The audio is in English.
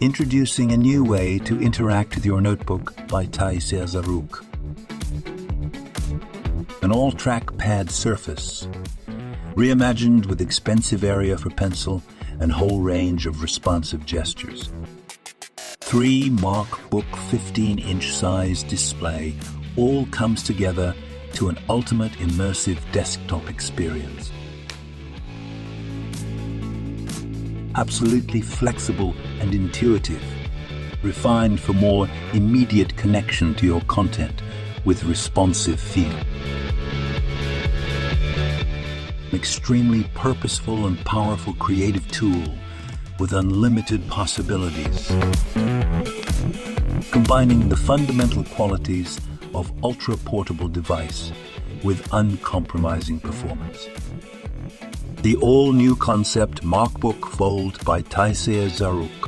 Introducing a new way to interact with your notebook by Taisir Zaruk. An all-track pad surface, reimagined with expensive area for pencil and whole range of responsive gestures. 3 MacBook 15-inch size display all comes together to an ultimate immersive desktop experience. Absolutely flexible and intuitive, refined for more immediate connection to your content with responsive feel. An extremely purposeful and powerful creative tool with unlimited possibilities, combining the fundamental qualities of ultra-portable device with uncompromising performance. The all-new concept MacBook Fold by Taisir Zaruk